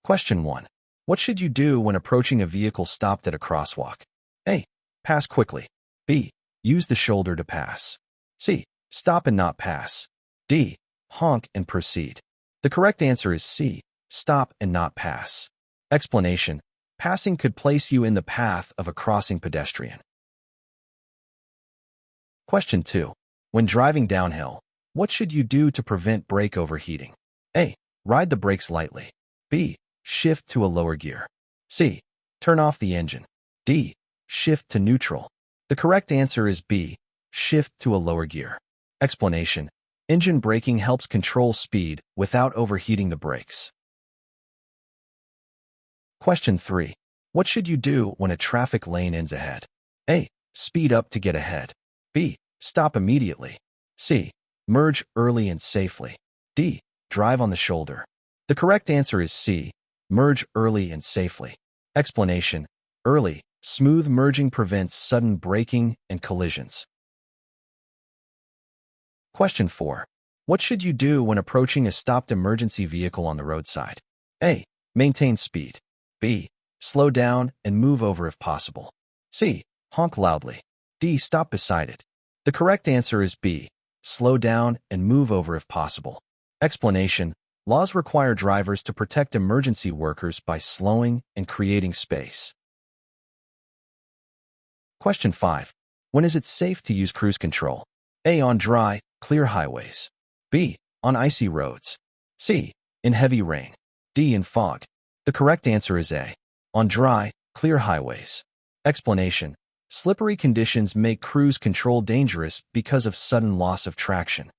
Question 1. What should you do when approaching a vehicle stopped at a crosswalk? A. Pass quickly. B. Use the shoulder to pass. C. Stop and not pass. D. Honk and proceed. The correct answer is C. Stop and not pass. Explanation. Passing could place you in the path of a crossing pedestrian. Question 2. When driving downhill, what should you do to prevent brake overheating? A. Ride the brakes lightly. B. Shift to a lower gear. C. Turn off the engine. D. Shift to neutral. The correct answer is B. Shift to a lower gear. Explanation. Engine braking helps control speed without overheating the brakes. Question 3. What should you do when a traffic lane ends ahead? A. Speed up to get ahead. B. Stop immediately. C. Merge early and safely. D. Drive on the shoulder. The correct answer is C. Merge early and safely. Explanation. Early, smooth merging prevents sudden braking and collisions. Question 4. What should you do when approaching a stopped emergency vehicle on the roadside? A. Maintain speed. B. Slow down and move over if possible. C. Honk loudly. D. Stop beside it. The correct answer is B. Slow down and move over if possible. Explanation. Laws require drivers to protect emergency workers by slowing and creating space. Question 5. When is it safe to use cruise control? A. On dry, clear highways. B. On icy roads. C. In heavy rain. D. In fog. The correct answer is A. On dry, clear highways. Explanation. Slippery conditions make cruise control dangerous because of sudden loss of traction.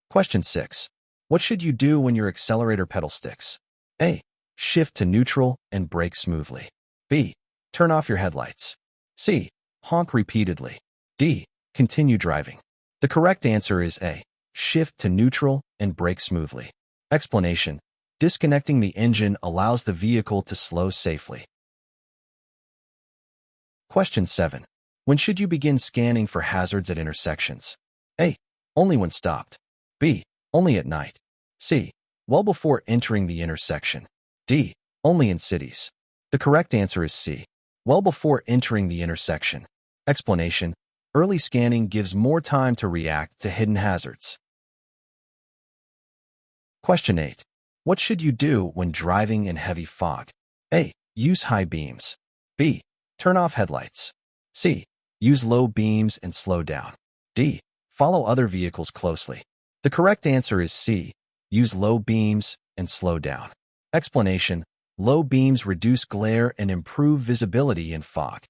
Question 6. What should you do when your accelerator pedal sticks? A. Shift to neutral and brake smoothly. B. Turn off your headlights. C. Honk repeatedly. D. Continue driving. The correct answer is A. Shift to neutral and brake smoothly. Explanation. Disconnecting the engine allows the vehicle to slow safely. Question 7. When should you begin scanning for hazards at intersections? A. Only when stopped. B. Only at night. C. Well before entering the intersection. D. Only in cities. The correct answer is C. Well before entering the intersection. Explanation. Early scanning gives more time to react to hidden hazards. Question 8. What should you do when driving in heavy fog? A. Use high beams. B. Turn off headlights. C. Use low beams and slow down. D. Follow other vehicles closely. The correct answer is C. Use low beams and slow down. Explanation. Low beams reduce glare and improve visibility in fog.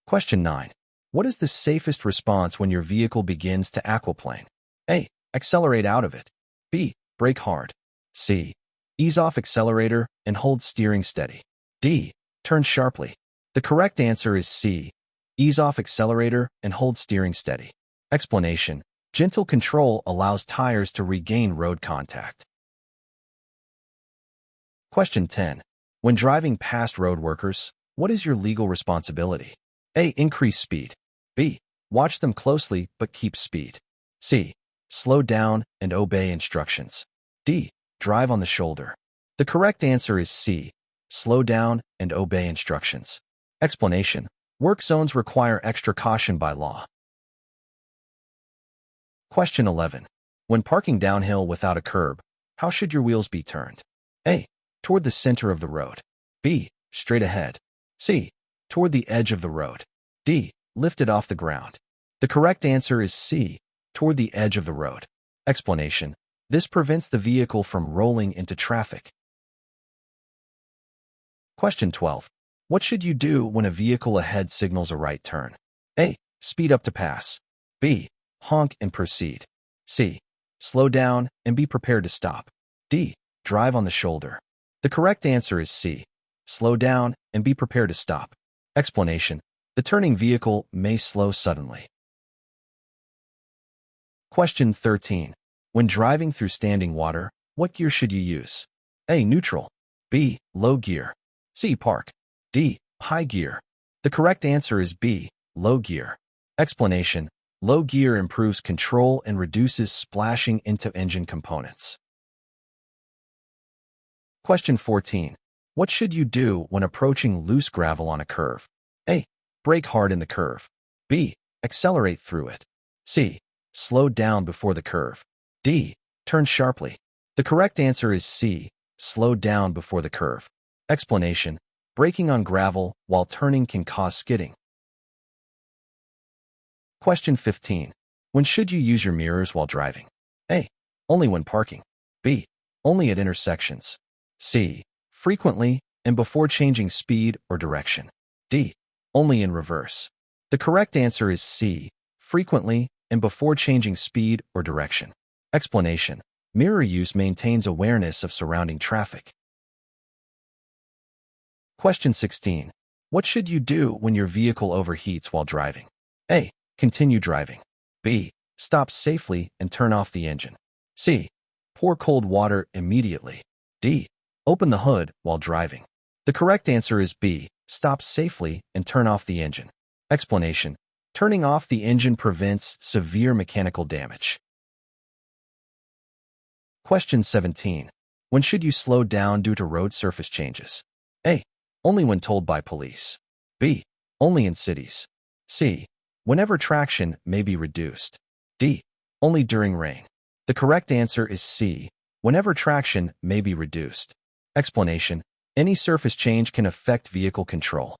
Question 9. What is the safest response when your vehicle begins to aquaplane? A. Accelerate out of it. B. Brake hard. C. Ease off accelerator and hold steering steady. D. Turn sharply. The correct answer is C. Ease off accelerator and hold steering steady. Explanation. Gentle control allows tires to regain road contact. Question 10. When driving past road workers, what is your legal responsibility? A. Increase speed. B. Watch them closely but keep speed. C. Slow down and obey instructions. D. Drive on the shoulder. The correct answer is C. Slow down and obey instructions. Explanation. Work zones require extra caution by law. Question 11. When parking downhill without a curb, how should your wheels be turned? A. Toward the center of the road. B. Straight ahead. C. Toward the edge of the road. D. Lifted off the ground. The correct answer is C. Toward the edge of the road. Explanation. This prevents the vehicle from rolling into traffic. Question 12. What should you do when a vehicle ahead signals a right turn? A. Speed up to pass. B. Honk and proceed. C. Slow down and be prepared to stop. D. Drive on the shoulder. The correct answer is C. Slow down and be prepared to stop. Explanation. The turning vehicle may slow suddenly. Question 13. When driving through standing water, what gear should you use? A. Neutral. B. Low gear. C. Park. D. High gear. The correct answer is B. Low gear. Explanation. Low gear improves control and reduces splashing into engine components. Question 14. What should you do when approaching loose gravel on a curve? A. Brake hard in the curve. B. Accelerate through it. C. Slow down before the curve. D. Turn sharply. The correct answer is C. Slow down before the curve. Explanation. Braking on gravel while turning can cause skidding. Question 15. When should you use your mirrors while driving? A. Only when parking. B. Only at intersections. C. Frequently and before changing speed or direction. D. Only in reverse. The correct answer is C. Frequently and before changing speed or direction. Explanation. Mirror use maintains awareness of surrounding traffic. Question 16. What should you do when your vehicle overheats while driving? A. Continue driving. B. Stop safely and turn off the engine. C. Pour cold water immediately. D. Open the hood while driving. The correct answer is B. Stop safely and turn off the engine. Explanation. Turning off the engine prevents severe mechanical damage. Question 17. When should you slow down due to road surface changes? A. Only when told by police. B. Only in cities. C. Whenever traction may be reduced. D. Only during rain. The correct answer is C. Whenever traction may be reduced. Explanation. Any surface change can affect vehicle control.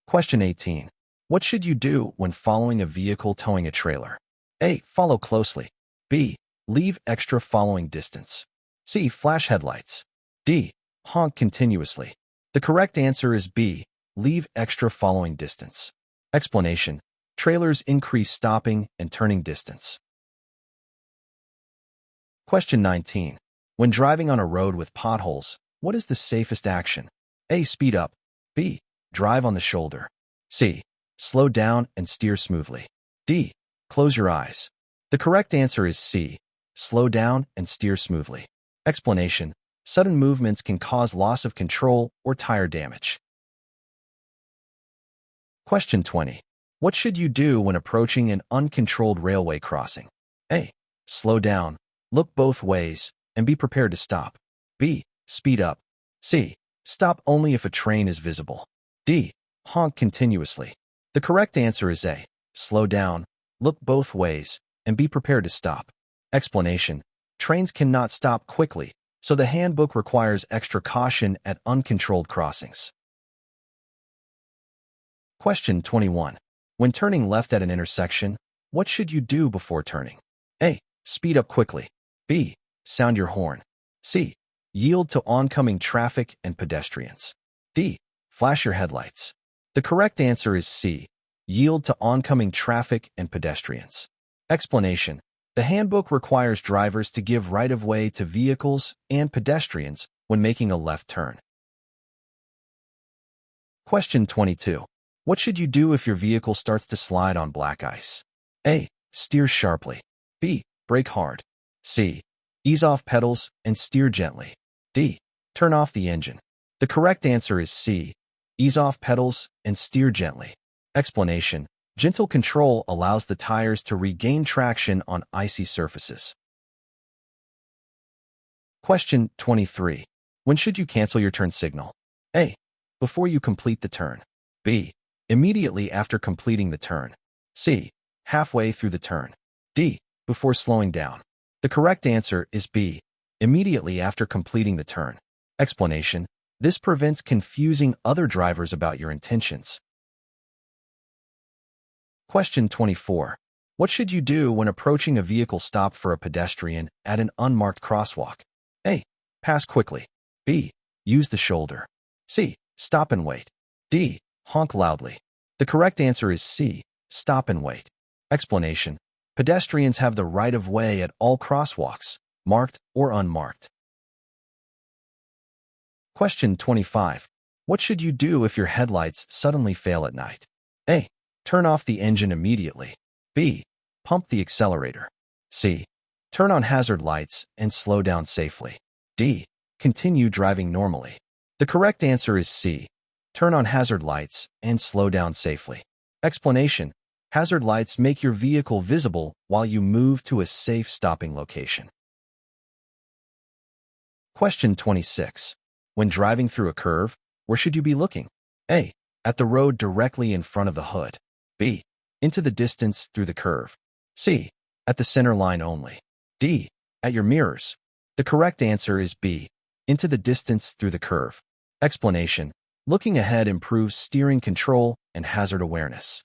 Question 18. What should you do when following a vehicle towing a trailer? A. Follow closely. B. Leave extra following distance. C. Flash headlights. D. Honk continuously. The correct answer is B. Leave extra following distance. Explanation. Trailers increase stopping and turning distance. Question 19. When driving on a road with potholes, what is the safest action? A. Speed up. B. Drive on the shoulder. C. Slow down and steer smoothly. D. Close your eyes. The correct answer is C. Slow down and steer smoothly. Explanation. Sudden movements can cause loss of control or tire damage. Question 20. What should you do when approaching an uncontrolled railway crossing? A. Slow down, look both ways, and be prepared to stop. B. Speed up. C. Stop only if a train is visible. D. Honk continuously. The correct answer is A. Slow down, look both ways, and be prepared to stop. Explanation. Trains cannot stop quickly, so the handbook requires extra caution at uncontrolled crossings. Question 21. When turning left at an intersection, what should you do before turning? A. Speed up quickly. B. Sound your horn. C. Yield to oncoming traffic and pedestrians. D. Flash your headlights. The correct answer is C. Yield to oncoming traffic and pedestrians. Explanation. The handbook requires drivers to give right-of-way to vehicles and pedestrians when making a left turn. Question 22. What should you do if your vehicle starts to slide on black ice? A. Steer sharply. B. Brake hard. C. Ease off pedals and steer gently. D. Turn off the engine. The correct answer is C. Ease off pedals and steer gently. Explanation. Gentle control allows the tires to regain traction on icy surfaces. Question 23. When should you cancel your turn signal? A. Before you complete the turn. B. Immediately after completing the turn. C. Halfway through the turn. D. Before slowing down. The correct answer is B. Immediately after completing the turn. Explanation. This prevents confusing other drivers about your intentions. Question 24. What should you do when approaching a vehicle stopped for a pedestrian at an unmarked crosswalk? A. Pass quickly. B. Use the shoulder. C. Stop and wait. D. Honk loudly. The correct answer is C. Stop and wait. Explanation. Pedestrians have the right of way at all crosswalks, marked or unmarked. Question 25. What should you do if your headlights suddenly fail at night? A. Turn off the engine immediately. B. Pump the accelerator. C. Turn on hazard lights and slow down safely. D. Continue driving normally. The correct answer is C. Turn on hazard lights and slow down safely. Explanation. Hazard lights make your vehicle visible while you move to a safe stopping location. Question 26. When driving through a curve, where should you be looking? A. At the road directly in front of the hood. B. Into the distance through the curve. C. At the center line only. D. At your mirrors. The correct answer is B. Into the distance through the curve. Explanation. Looking ahead improves steering control and hazard awareness.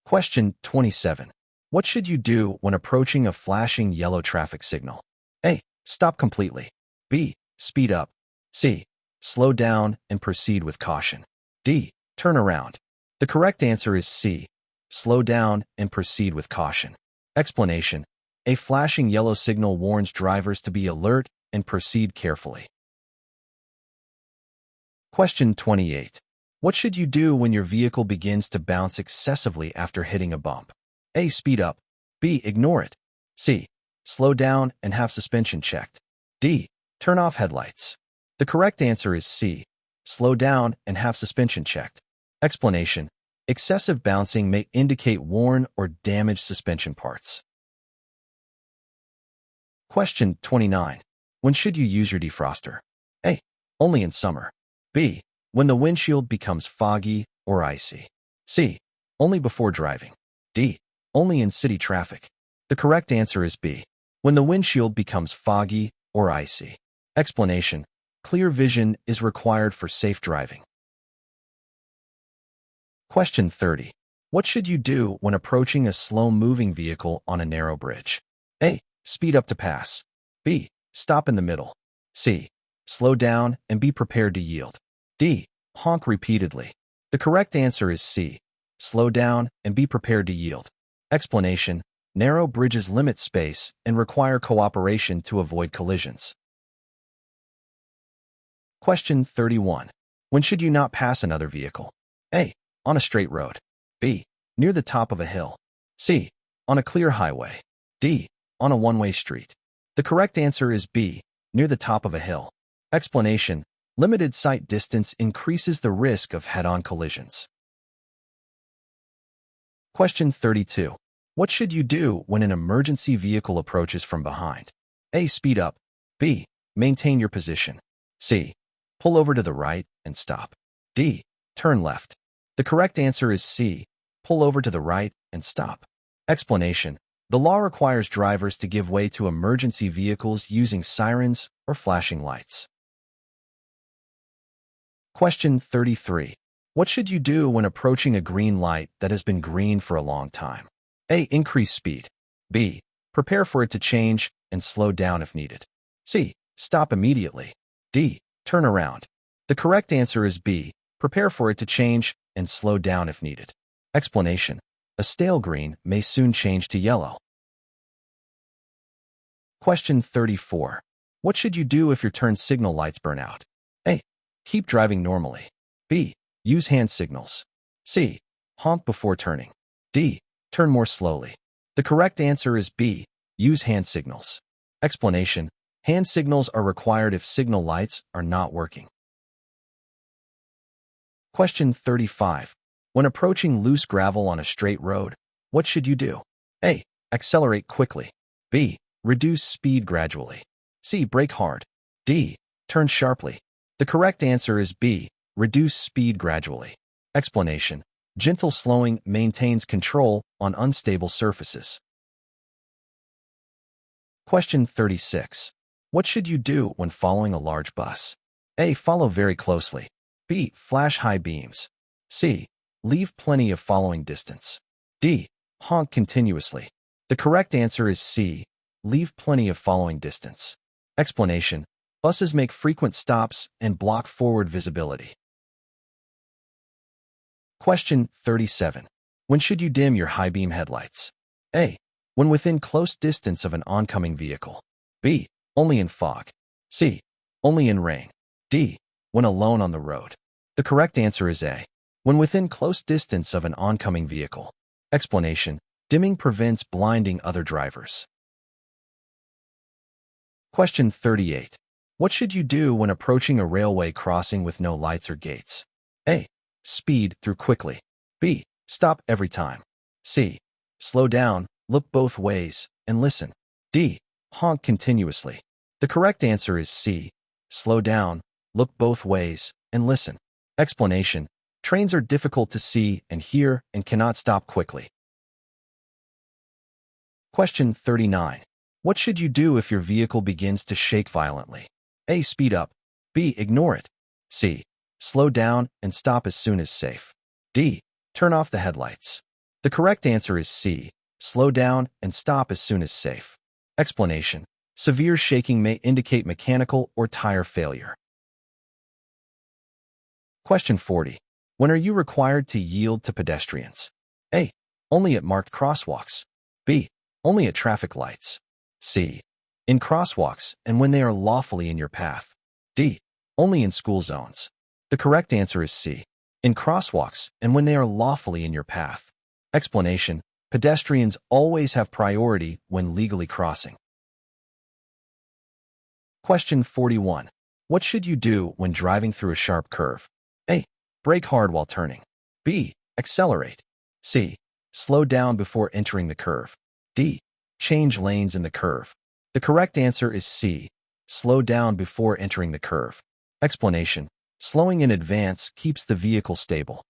Question 27. What should you do when approaching a flashing yellow traffic signal? A. Stop completely. B. Speed up. C. Slow down and proceed with caution. D. Turn around. The correct answer is C. Slow down and proceed with caution. Explanation. A flashing yellow signal warns drivers to be alert and proceed carefully. Question 28. What should you do when your vehicle begins to bounce excessively after hitting a bump? A. Speed up. B. Ignore it. C. Slow down and have suspension checked. D. Turn off headlights. The correct answer is C. Slow down and have suspension checked. Explanation. Excessive bouncing may indicate worn or damaged suspension parts. Question 29. When should you use your defroster? A. Only in summer. B. When the windshield becomes foggy or icy. C. Only before driving. D. Only in city traffic. The correct answer is B. When the windshield becomes foggy or icy. Explanation. Clear vision is required for safe driving. Question 30. What should you do when approaching a slow-moving vehicle on a narrow bridge? A. Speed up to pass. B. Stop in the middle. C. Slow down and be prepared to yield. D. Honk repeatedly. The correct answer is C. Slow down and be prepared to yield. Explanation. Narrow bridges limit space and require cooperation to avoid collisions. Question 31. When should you not pass another vehicle? A. On a straight road. B. Near the top of a hill. C. On a clear highway. D. On a one-way street. The correct answer is B. Near the top of a hill. Explanation. Limited sight distance increases the risk of head-on collisions. Question 32. What should you do when an emergency vehicle approaches from behind? A. Speed up. B. Maintain your position. C. Pull over to the right and stop. D. Turn left. The correct answer is C. Pull over to the right and stop. Explanation. The law requires drivers to give way to emergency vehicles using sirens or flashing lights. Question 33. What should you do when approaching a green light that has been green for a long time? A. Increase speed. B. Prepare for it to change and slow down if needed. C. Stop immediately. D. Turn around. The correct answer is B. Prepare for it to change and slow down if needed. Explanation. A stale green may soon change to yellow. Question 34. What should you do if your turn signal lights burn out? A. Keep driving normally. B. Use hand signals. C. Honk before turning. D. Turn more slowly. The correct answer is B. Use hand signals. Explanation. Hand signals are required if signal lights are not working. Question 35. When approaching loose gravel on a straight road, what should you do? A. Accelerate quickly. B. Reduce speed gradually. C. Brake hard. D. Turn sharply. The correct answer is B. Reduce speed gradually. Explanation. Gentle slowing maintains control on unstable surfaces. Question 36. What should you do when following a large bus? A. Follow very closely. B. Flash high beams. C. Leave plenty of following distance. D. Honk continuously. The correct answer is C. Leave plenty of following distance. Explanation. Buses make frequent stops and block forward visibility. Question 37. When should you dim your high beam headlights? A. When within close distance of an oncoming vehicle. B. Only in fog. C. Only in rain. D. When alone on the road. The correct answer is A. When within close distance of an oncoming vehicle. Explanation. Dimming prevents blinding other drivers. Question 38. What should you do when approaching a railway crossing with no lights or gates? A. Speed through quickly. B. Stop every time. C. Slow down, look both ways, and listen. D. Honk continuously. The correct answer is C. Slow down, look both ways, and listen. Explanation: trains are difficult to see and hear and cannot stop quickly. Question 39. What should you do if your vehicle begins to shake violently? A. Speed up. B. Ignore it. C. Slow down and stop as soon as safe. D. Turn off the headlights. The correct answer is C. Slow down and stop as soon as safe. Explanation: severe shaking may indicate mechanical or tire failure. Question 40. When are you required to yield to pedestrians? A. Only at marked crosswalks. B. Only at traffic lights. C. In crosswalks and when they are lawfully in your path. D. Only in school zones. The correct answer is C. In crosswalks and when they are lawfully in your path. Explanation: pedestrians always have priority when legally crossing. Question 41. What should you do when driving through a sharp curve? A. Brake hard while turning. B. Accelerate. C. Slow down before entering the curve. D. Change lanes in the curve. The correct answer is C. Slow down before entering the curve. Explanation: slowing in advance keeps the vehicle stable.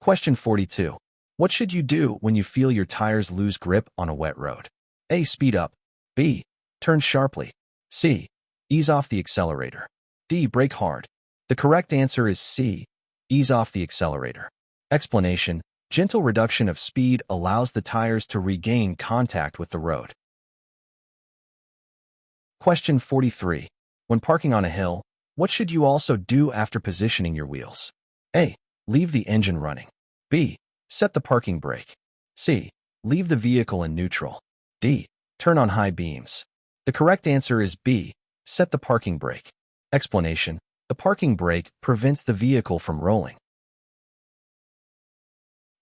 Question 42. What should you do when you feel your tires lose grip on a wet road? A. Speed up. B. Turn sharply. C. Ease off the accelerator. D. Brake hard. The correct answer is C. Ease off the accelerator. Explanation: gentle reduction of speed allows the tires to regain contact with the road. Question 43. When parking on a hill, what should you also do after positioning your wheels? A. Leave the engine running. B. Set the parking brake. C. Leave the vehicle in neutral. D. Turn on high beams. The correct answer is B. Set the parking brake. Explanation: the parking brake prevents the vehicle from rolling.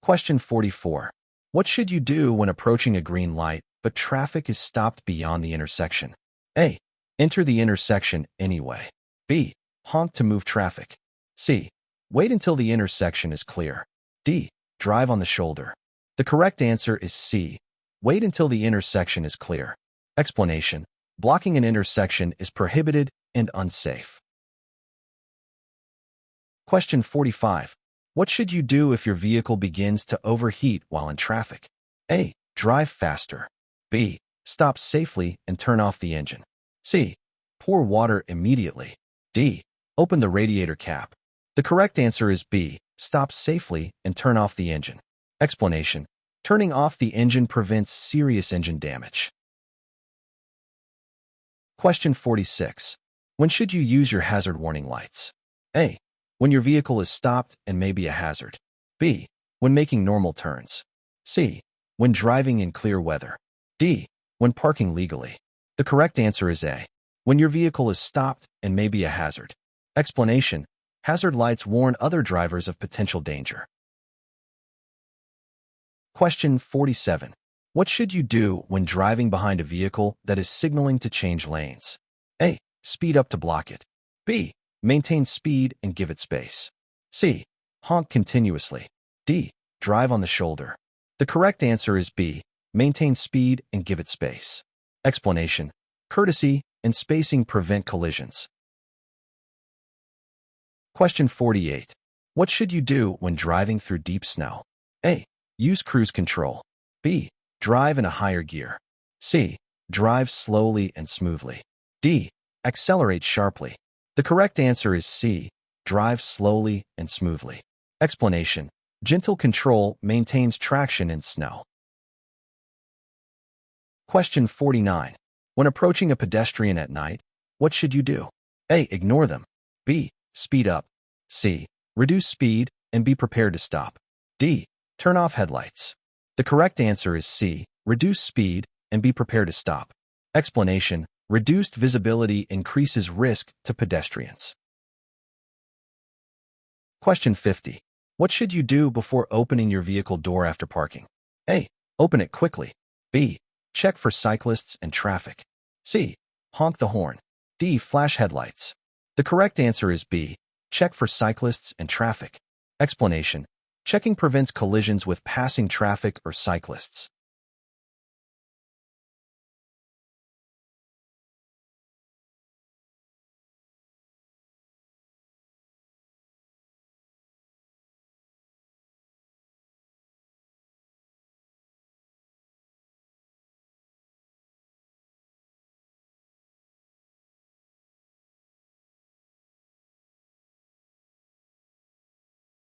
Question 44. What should you do when approaching a green light, but traffic is stopped beyond the intersection? A. Enter the intersection anyway. B. Honk to move traffic. C. Wait until the intersection is clear. D. Drive on the shoulder. The correct answer is C. Wait until the intersection is clear. Explanation: blocking an intersection is prohibited and unsafe. Question 45. What should you do if your vehicle begins to overheat while in traffic? A. Drive faster. B. Stop safely and turn off the engine. C. Pour water immediately. D. Open the radiator cap. The correct answer is B. Stop safely and turn off the engine. Explanation: turning off the engine prevents serious engine damage. Question 46. When should you use your hazard warning lights? A. When your vehicle is stopped and may be a hazard. B. When making normal turns. C. When driving in clear weather. D. When parking legally. The correct answer is A. When your vehicle is stopped and may be a hazard. Explanation: hazard lights warn other drivers of potential danger. Question 47. What should you do when driving behind a vehicle that is signaling to change lanes? A. Speed up to block it. B. Maintain speed and give it space. C. Honk continuously. D. Drive on the shoulder. The correct answer is B. Maintain speed and give it space. Explanation: courtesy and spacing prevent collisions. Question 48. What should you do when driving through deep snow? A. Use cruise control. B. Drive in a higher gear. C. Drive slowly and smoothly. D. Accelerate sharply. The correct answer is C. Drive slowly and smoothly. Explanation: gentle control maintains traction in snow. Question 49. When approaching a pedestrian at night, what should you do? A. Ignore them. B. Speed up. C. Reduce speed and be prepared to stop. D. Turn off headlights. The correct answer is C. Reduce speed and be prepared to stop. Explanation: reduced visibility increases risk to pedestrians. Question 50. What should you do before opening your vehicle door after parking? A. Open it quickly. B. Check for cyclists and traffic. C. Honk the horn. D. Flash headlights. The correct answer is B. Check for cyclists and traffic. Explanation: checking prevents collisions with passing traffic or cyclists.